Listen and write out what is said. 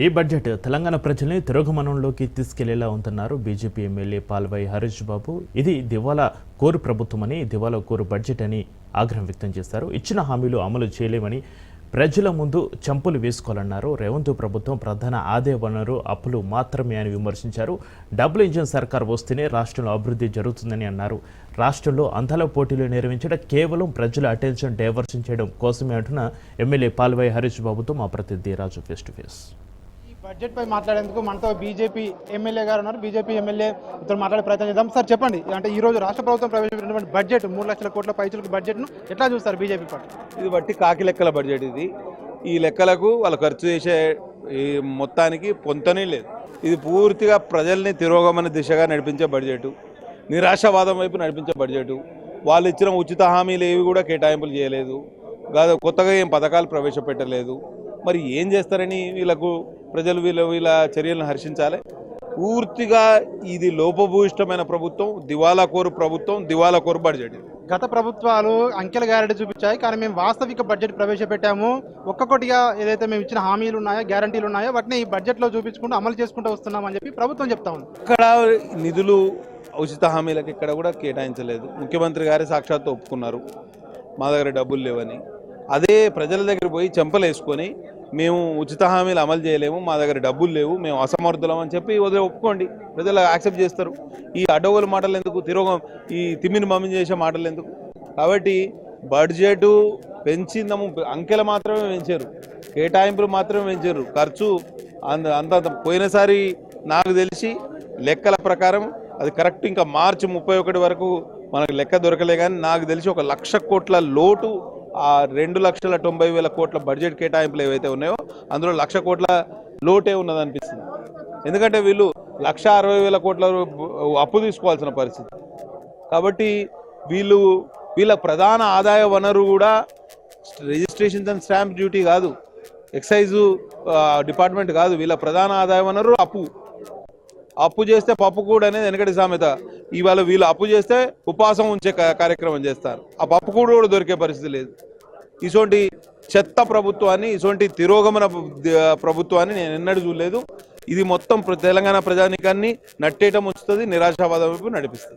ఈ బడ్జెట్ తెలంగాణ ప్రజల్ని తిరోగమనంలోకి తీసుకెళ్లేలా ఉందన్నారు బీజేపీ ఎమ్మెల్యే పాల్వాయి హరీష్ బాబు. ఇది దివాలా కోరు ప్రభుత్వమని, దివాలా కోరు బడ్జెట్ అని ఆగ్రహం వ్యక్తం చేశారు. ఇచ్చిన హామీలు అమలు చేయలేమని ప్రజల ముందు చంపులు వేసుకోవాలన్నారు. రేవంత్ ప్రభుత్వం ప్రధాన ఆదాయ వనరు అప్పులు మాత్రమే అని విమర్శించారు. డబుల్ ఇంజిన్ సర్కార్ వస్తేనే రాష్ట్రంలో అభివృద్ధి జరుగుతుందని అన్నారు. రాష్ట్రంలో అందాల పోటీలు నిర్వహించడం కేవలం ప్రజల అటెన్షన్ డైవర్షన్ చేయడం కోసమే అంటున్న ఎమ్మెల్యే పాల్వాయి హరీష్ బాబుతో మా ప్రతినిధి రాజు ఫేస్ టు ఫేస్. బడ్జెట్ పై మాట్లాడేందుకు మనతో బీజేపీ ఎమ్మెల్యే గారు ఉన్నారు. బీజేపీ ఎమ్మెల్యే ఇతను మాట్లాడే ప్రయత్నం చేద్దాం. సార్ చెప్పండి, అంటే ఈ రోజు రాష్ట్ర ప్రభుత్వం ప్రవేశపెట్టినటువంటి బడ్జెట్ 3 లక్షల కోట్ల పైచలకు బడ్జెట్ను ఎట్లా చూస్తారు బీజేపీ పార్టీ? ఇది బట్టి కాకి లెక్కల బడ్జెట్ ఇది. ఈ లెక్కలకు వాళ్ళు ఖర్చు చేసే ఈ మొత్తానికి పొంతనే లేదు. ఇది పూర్తిగా ప్రజల్ని తిరోగమన దిశగా నడిపించే బడ్జెట్, నిరాశావాదం వైపు నడిపించే బడ్జెట్. వాళ్ళు ఇచ్చిన ఉచిత హామీలు ఏవి కూడా కేటాయింపులు చేయలేదు, కొత్తగా ఏం పథకాలు ప్రవేశపెట్టలేదు. మరి ఏం చేస్తారని వీళ్ళకు ప్రజలు వీళ్ళ చర్యలను హర్షించాలి. పూర్తిగా ఇది లోపభూయిష్టమైన ప్రభుత్వం, దివాలా కోరు ప్రభుత్వం, దివాలా కోరు బడ్జెట్. గత ప్రభుత్వాలు అంకెల గ్యారెంటీ చూపించాయి, కానీ మేము వాస్తవిక బడ్జెట్ ప్రవేశపెట్టాము. ఒక్కొక్కటిగా ఏదైతే మేము ఇచ్చిన హామీలు ఉన్నాయో, గ్యారంటీలు ఉన్నాయో వాటిని ఈ బడ్జెట్లో చూపించుకుంటూ అమలు చేసుకుంటూ వస్తున్నామని చెప్పి ప్రభుత్వం చెప్తా ఉంది. ఇక్కడ నిధులు ఉచిత హామీలకు ఇక్కడ కూడా కేటాయించలేదు. ముఖ్యమంత్రి గారే సాక్షాత్తు ఒప్పుకున్నారు మా దగ్గర డబ్బులు లేవని. అదే ప్రజల దగ్గర పోయి చెంపలు వేసుకొని మేము ఉచిత హామీలు అమలు చేయలేము, మా దగ్గర డబ్బులు లేవు, మేము అసమర్థులం అని చెప్పి ఒప్పుకోండి, ప్రజలు యాక్సెప్ట్ చేస్తారు. ఈ అడ్డగోలు మాటలు ఎందుకు, ఈ తిమ్మిని మమ్మి చేసే మాటలు ఎందుకు? కాబట్టి బడ్జెట్ పెంచిందము, అంకెలు మాత్రమే పెంచారు, కేటాయింపులు మాత్రమే పెంచారు. ఖర్చు అంత పోయినసారి నాకు తెలిసి లెక్కల ప్రకారం అది కరెక్ట్. ఇంకా మార్చి 31 వరకు మనకు లెక్క దొరకలే, కానీ నాకు తెలిసి 1 లక్ష కోట్ల లోటు ఆ 2,90,000 కోట్ల బడ్జెట్ కేటాయింపులు ఏవైతే ఉన్నాయో అందులో 1 లక్ష కోట్ల లోటే ఉన్నదనిపిస్తుంది. ఎందుకంటే వీళ్ళు 1,60,000 కోట్ల అప్పు తీసుకోవాల్సిన పరిస్థితి. కాబట్టి వీళ్ళ ప్రధాన ఆదాయ వనరు కూడా రిజిస్ట్రేషన్ అండ్ స్టాంప్ డ్యూటీ కాదు, ఎక్సైజు డిపార్ట్మెంట్ కాదు. వీళ్ళ ప్రధాన ఆదాయ వనరు అప్పు చేస్తే పప్పు కూడా అనేది వెనకటి సామెత. ఇవాళ వీళ్ళు అప్పు చేస్తే ఉపవాసం ఉంచే కార్యక్రమం చేస్తారు. ఆ పప్పు కూడా దొరికే పరిస్థితి లేదు. ఇటువంటి చెత్త ప్రభుత్వాన్ని, ఇటువంటి తిరోగమన ప్రభుత్వాన్ని నేను ఎన్నడూ చూడలేదు. ఇది మొత్తం తెలంగాణ ప్రజానికాన్ని నట్టేయటం వస్తుంది, నిరాశావాదం వైపు నడిపిస్తుంది.